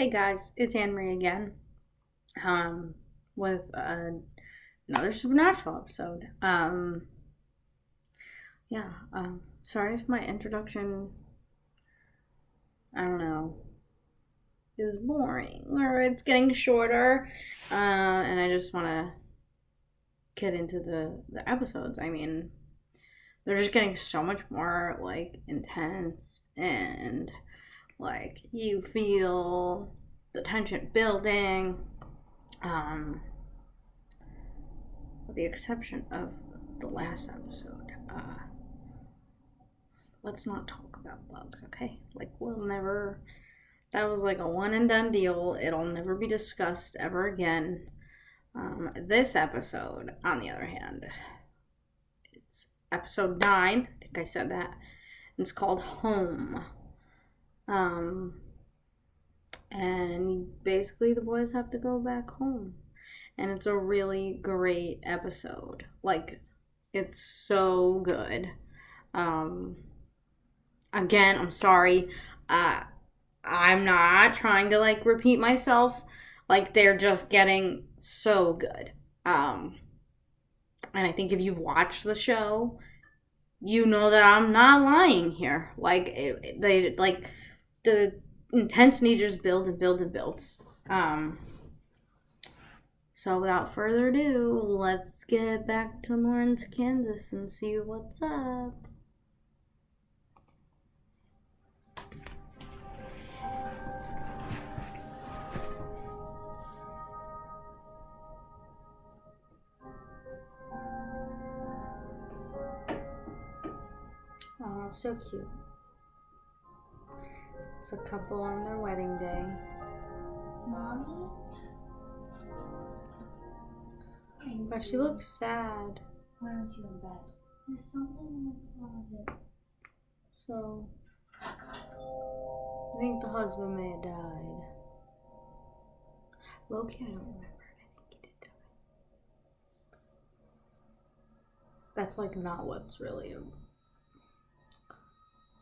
Hey guys, it's Anne Marie again, with another Supernatural episode. Sorry if my introduction, I don't know, is boring or it's getting shorter, and I just want to get into the episodes. I mean, they're just getting so much more like intense and like you feel the tension building. With the exception of the last episode, let's not talk about bugs, okay? Like, we'll never. That was like a one and done deal. It'll never be discussed ever again. This episode, on the other hand, it's episode 9. I think I said that. It's called Home. And basically, the boys have to go back home. And it's a really great episode. Like, it's so good. Again, I'm sorry. I'm not trying to like repeat myself. Like, they're just getting so good. And I think if you've watched the show, you know that I'm not lying here. Like, the intensity just builds and builds and builds. So without further ado, let's get back to Lawrence, Kansas and see what's up. Oh, so cute. It's a couple on their wedding day. Mommy? But she looks sad. Why aren't you in bed? There's something in the closet. So, I think the husband may have died. Loki, I don't remember. I think he did die. That's like not what's really.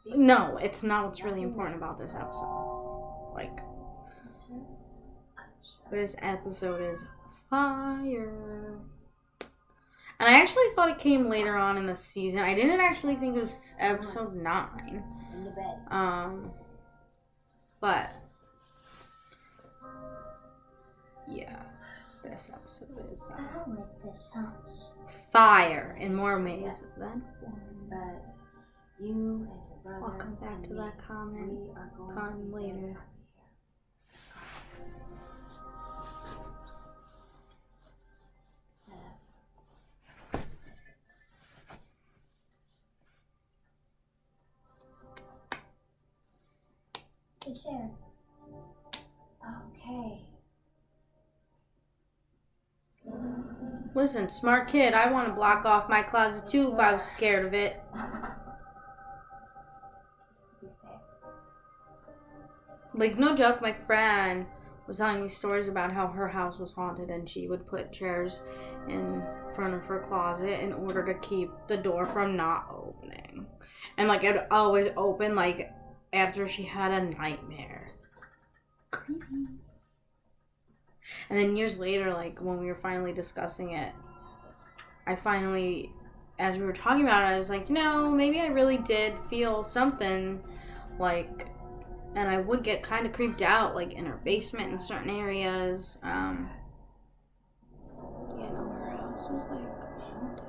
No, it's not what's really important about this episode. Like, this episode is fire. And I actually thought it came later on in the season. I didn't actually think it was episode 9. In the bed. But yeah, this episode is I don't like this house. fire in more ways than one. But you and your brother. I'll come back to that comment we are going pun to later. The chair. Okay. Listen, smart kid, I want to block off my closet too if I was scared of it. Just to be safe. Like, no joke, my friend was telling me stories about how her house was haunted and she would put chairs in front of her closet in order to keep the door from not opening. And, like, it would always open, like, after she had a nightmare. Creepy. And then years later, like, when we were finally discussing it, as we were talking about it, I was like, maybe I really did feel something, like, and I would get kind of creeped out, like, in her basement in certain areas. Her house was, like, haunted.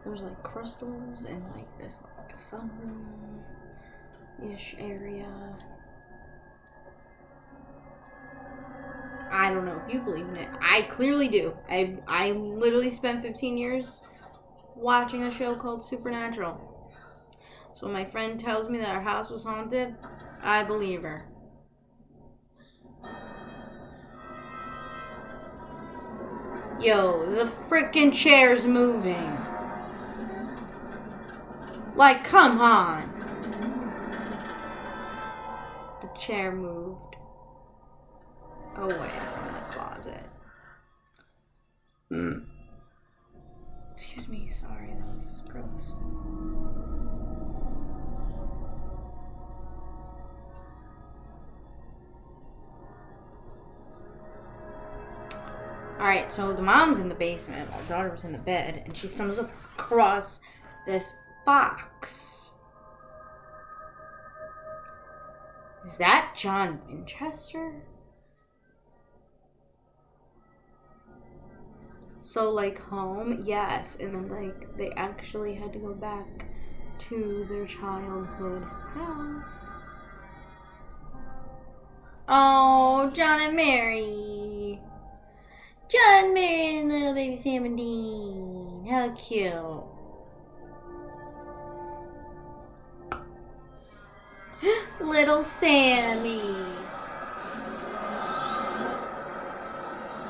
There was, like, crystals in, like, this, like, sunroom-ish area. I don't know if you believe in it. I clearly do. I literally spent 15 years watching a show called Supernatural. So when my friend tells me that our house was haunted, I believe her. Yo, the frickin' chair's moving. Like, come on. The chair moved away from the closet. Excuse me, sorry, that was gross. Alright, so the mom's in the basement while the daughter was in the bed, and she stumbles across this box. Is that John Winchester? So, like, home? Yes. And then, like, they actually had to go back to their childhood house. Oh, John and Mary. John, Mary, and little baby Sam and Dean. How cute. Little Sammy.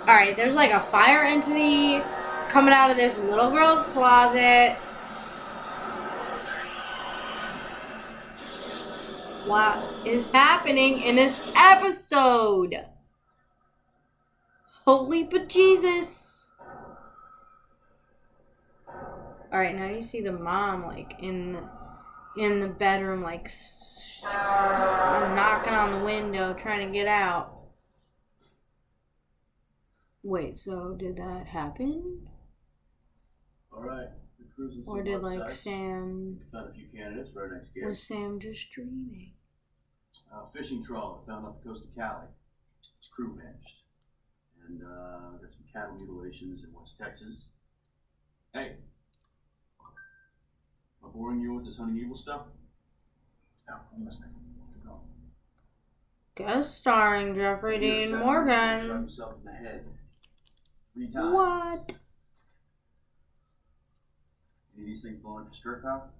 Alright, there's like a fire entity coming out of this little girl's closet. What is happening in this episode? Holy bejesus. Alright, now you see the mom like in the bedroom like knocking on the window trying to get out. Wait, so did that happen? Alright, the cruise is Or did like Sam... Found a few candidates for our next guest. Was Sam just dreaming? Fishing trawler found off the coast of Cali. Its crew vanished. And got some cattle mutilations in West Texas. Hey. Am I boring you with this hunting evil stuff? No, I'm listening. Keep going. Guest starring Jeffrey Dean Shot Morgan. himself in the head 3 times. What? Any of these things belong to stir cop?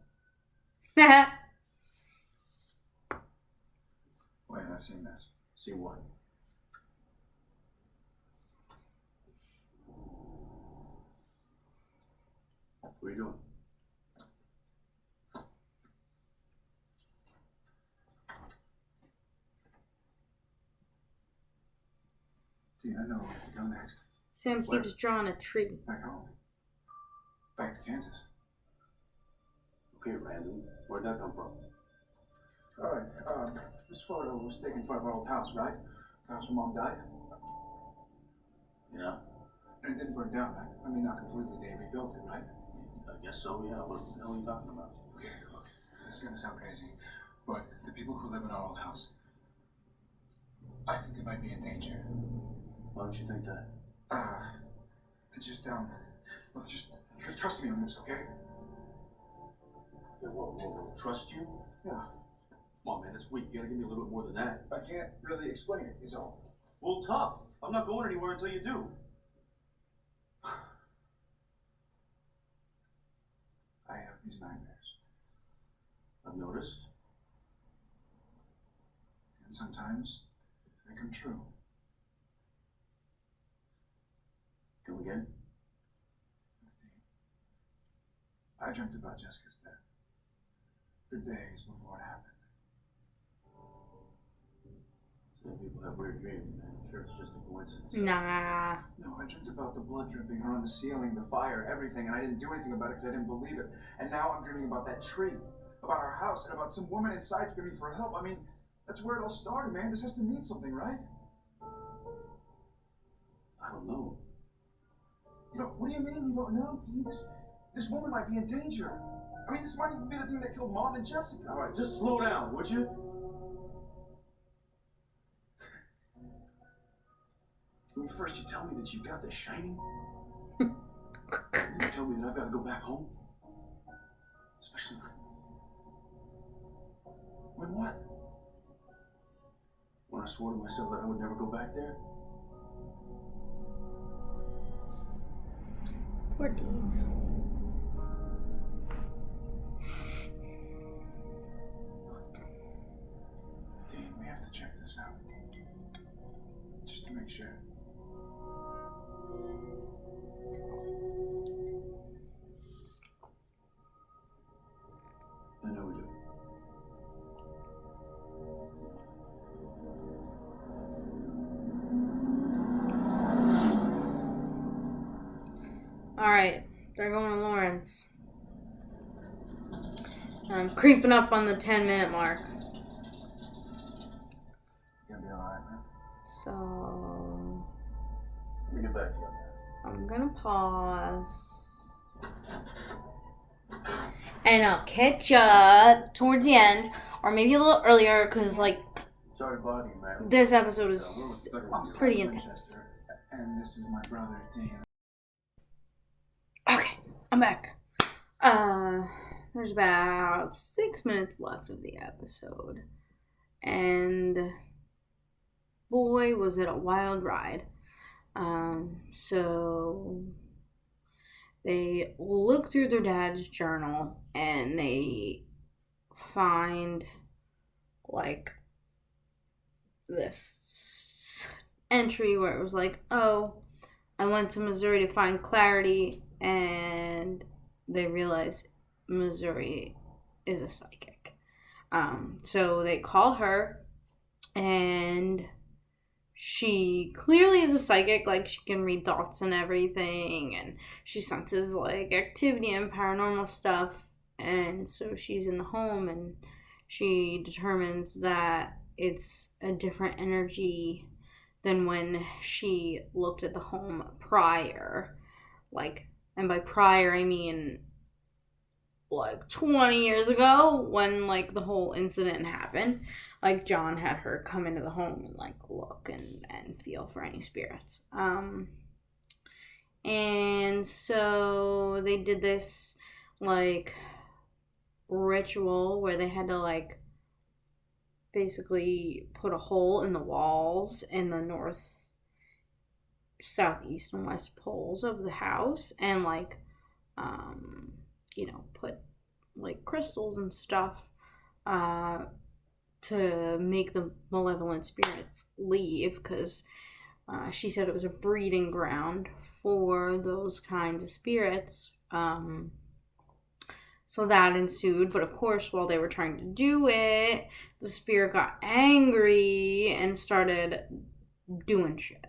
Wait, I've seen this. See what? What are you doing? See, I know where to go next. Sam keeps drawing a tree. Back home. Back to Kansas. Okay, random. Where'd that come from? Alright, this photo was taken from our old house, right? The house where Mom died? Yeah. And it didn't burn down, right? I mean, not completely. They rebuilt it, right? I guess so, yeah. What the hell are you talking about? Okay, look. This is gonna sound crazy, but the people who live in our old house, I think they might be in danger. Why don't you think that? Just, look, just trust me on this, okay? Okay, whoa, trust you? Yeah. Come on, man, it's weak. You gotta give me a little bit more than that. I can't really explain it, is all. Well, tough. I'm not going anywhere until you do. I have these nightmares. I've noticed. And sometimes they come true. Come again? I dreamt about Jessica's death for days before it happened. Some people have weird dreams, man. I'm sure it's just a coincidence. Nah. No, I dreamt about the blood dripping her on the ceiling, the fire, everything, and I didn't do anything about it because I didn't believe it. And now I'm dreaming about that tree, about our house, and about some woman inside screaming for help. I mean, that's where it all started, man. This has to mean something, right? I don't know. You know, what do you mean you don't know? This woman might be in danger. I mean, this might even be the thing that killed Mom and Jessica. All right, just slow down, would you? I mean, first you tell me that you got The Shining. Then you tell me that I've got to go back home. Especially when what? When I swore to myself that I would never go back there? Poor Dean. Dean, we have to check this out. Just to make sure. I know we do. Alright, they're going to Lawrence. I'm creeping up on the 10-minute mark. Gonna be alright, man. So... Let me get back to you on that. I'm gonna pause. And I'll catch up towards the end, or maybe a little earlier, because, like, Sorry to bother you, madam. this episode is We're with pretty Winchester, intense. and this is my brother, Dean. Okay, I'm back. There's about 6 minutes left of the episode. And boy, was it a wild ride. So they look through their dad's journal and they find like this entry where it was like, oh, I went to Missouri to find clarity, and they realize Missouri is a psychic. So they call her, and she clearly is a psychic. Like, she can read thoughts and everything, and she senses like activity and paranormal stuff. And so she's in the home, and she determines that it's a different energy than when she looked at the home prior. Like, and by prior I mean like 20 years ago, when like the whole incident happened. Like, John had her come into the home and like look and feel for any spirits. And so they did this like ritual where they had to like basically put a hole in the walls in the north, southeast, and west poles of the house, and like put like crystals and stuff to make the malevolent spirits leave, because she said it was a breeding ground for those kinds of spirits. So that ensued, but of course, while they were trying to do it, the spirit got angry and started doing shit.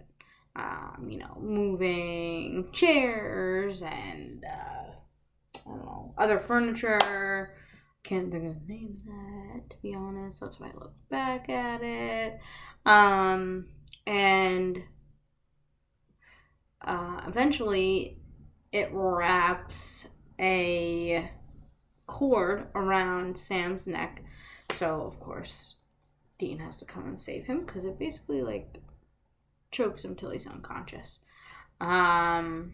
Moving chairs and I don't know, other furniture. Can't think of the name of that, to be honest. That's why I looked back at it. And eventually it wraps a cord around Sam's neck. So, of course, Dean has to come and save him, because it basically, like, chokes him till he's unconscious. And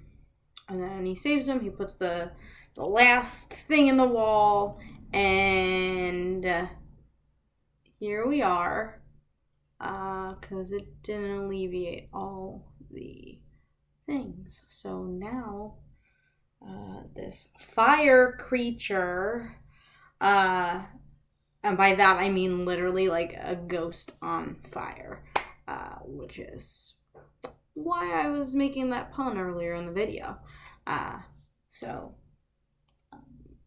then he saves him. He puts the last thing in the wall, and here we are, because it didn't alleviate all the things. So now this fire creature, and by that I mean literally like a ghost on fire, which is why I was making that pun earlier in the video. So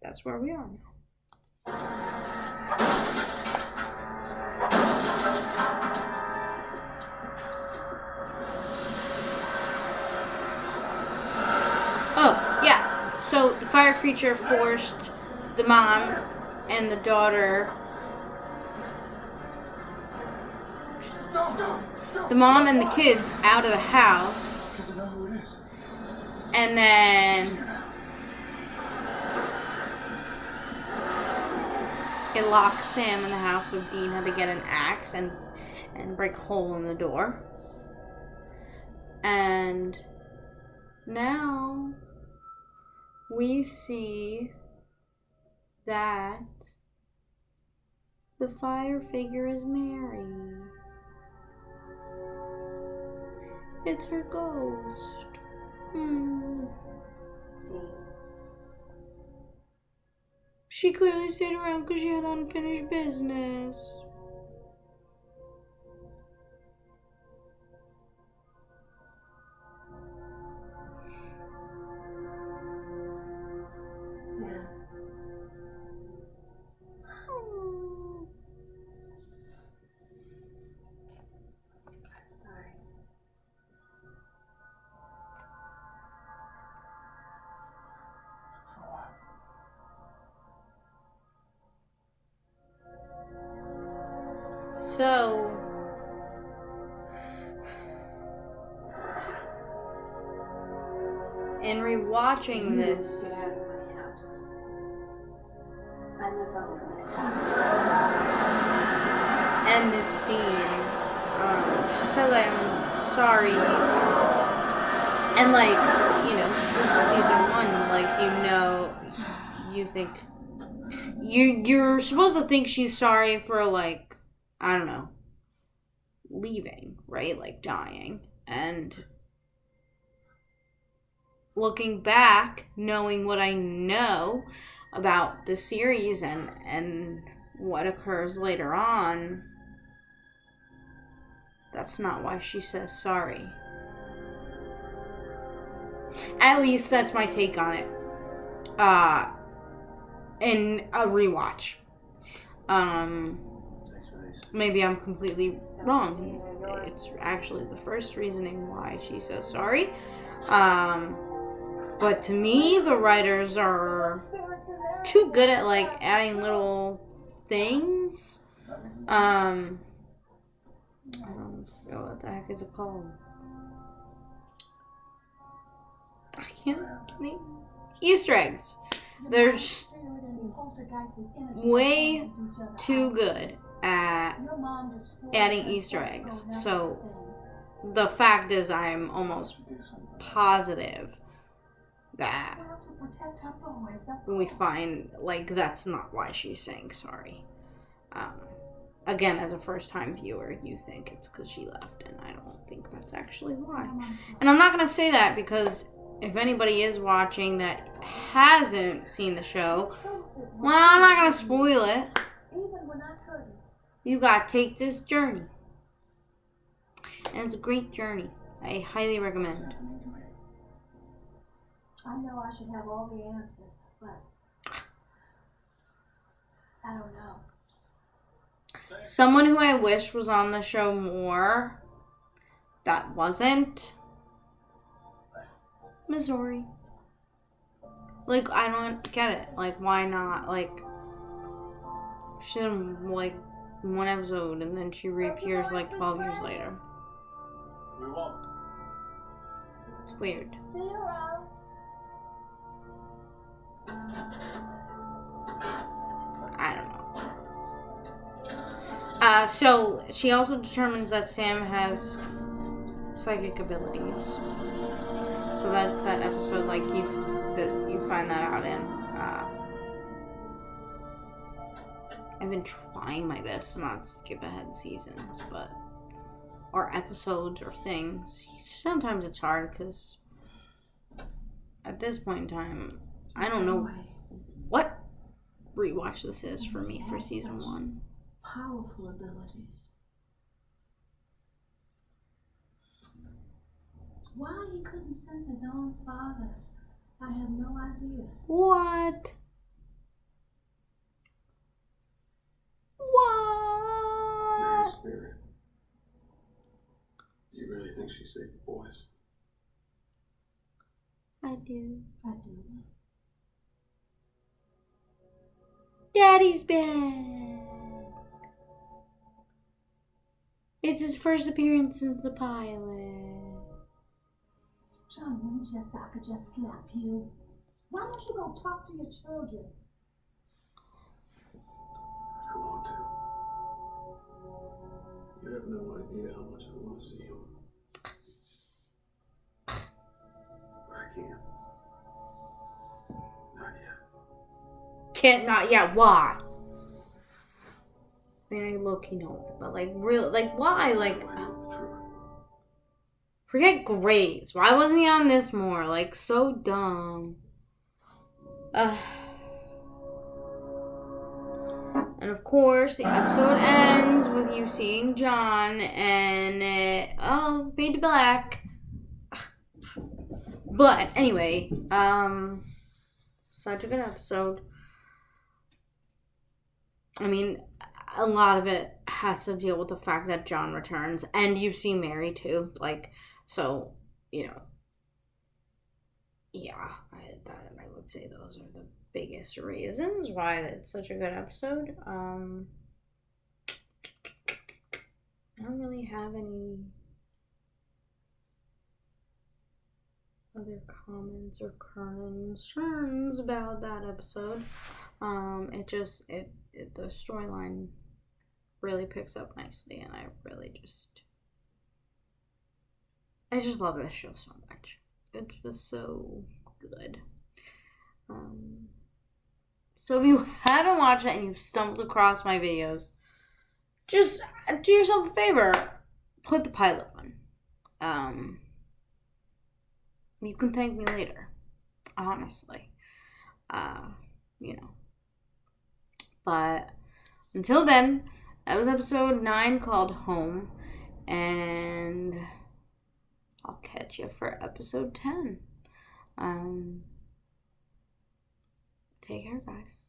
that's where we are now. Oh, yeah. So the fire creature forced the mom and the daughter. The mom and the kids out of the house. And then it locked Sam in the house, so Dean had to get an axe and break a hole in the door. And now we see that the fire figure is Mary. It's her ghost. She clearly stayed around because she had unfinished business. Sam. I'm sorry. For what? in rewatching this, Get out of my house. I live out with myself. and this scene, she says, I'm sorry. And, like, you know, this is season 1, like, you think, you're supposed to think she's sorry for, like, I don't know, leaving, right? Like, dying. And looking back, knowing what I know about the series and what occurs later on, that's not why she says sorry. At least that's my take on it. In a rewatch. Maybe I'm completely wrong. It's actually the first reasoning why she says sorry. But to me, the writers are too good at, like, adding little things. I don't know what the heck is it called. I can't think. Easter eggs. They're just way too good at adding Easter eggs. So the fact is, I'm almost positive that we find, like, that's not why she's saying sorry. Again, as a first-time viewer, you think it's because she left, and I don't think that's actually why. And I'm not going to say that because if anybody is watching that hasn't seen the show, well, I'm not going to spoil it. You got to take this journey. And it's a great journey. I highly recommend. I know I should have all the answers, but I don't know. Someone who I wish was on the show more that wasn't Missouri. Like, I don't get it. Like, why not? Like, she's in, like, one episode and then she reappears, like, 12 years later. We won't. It's weird. See you around. I don't know. So she also determines that Sam has psychic abilities. So that's that episode, like, you find that out in. I've been trying my best to not skip ahead seasons, or episodes or things. Sometimes it's hard because at this point in time, I don't know what rewatch this is for me for season 1. Powerful abilities. Why he couldn't sense his own father, I have no idea. What? Mary Spirit. Do you really think she saved the boys? I do. I do. Daddy's back. It's his first appearance since the pilot. John Winchester, I could just slap you. Why don't you go talk to your children? I want to. You have no idea how much I want to see him. But I can't. Not yet. Can't not yet. Why? I mean, I low-key know, but, like, real, like, why? Like, I know the truth. forget Graves. Why wasn't he on this more? Like, so dumb. And of course, the episode ends with you seeing John and fade to black. But anyway, such a good episode. I mean, a lot of it has to deal with the fact that John returns, and you see Mary too. Like, so, you know, yeah, I would say those are the biggest reasons why it's such a good episode. I don't really have any other comments or concerns about that episode. The storyline really picks up nicely, and I just love this show so much. It's just so good. So if you haven't watched it and you stumbled across my videos, just do yourself a favor, put the pilot on. You can thank me later, honestly. But until then, that was episode 9 called Home, and I'll catch you for episode 10. Take care, guys.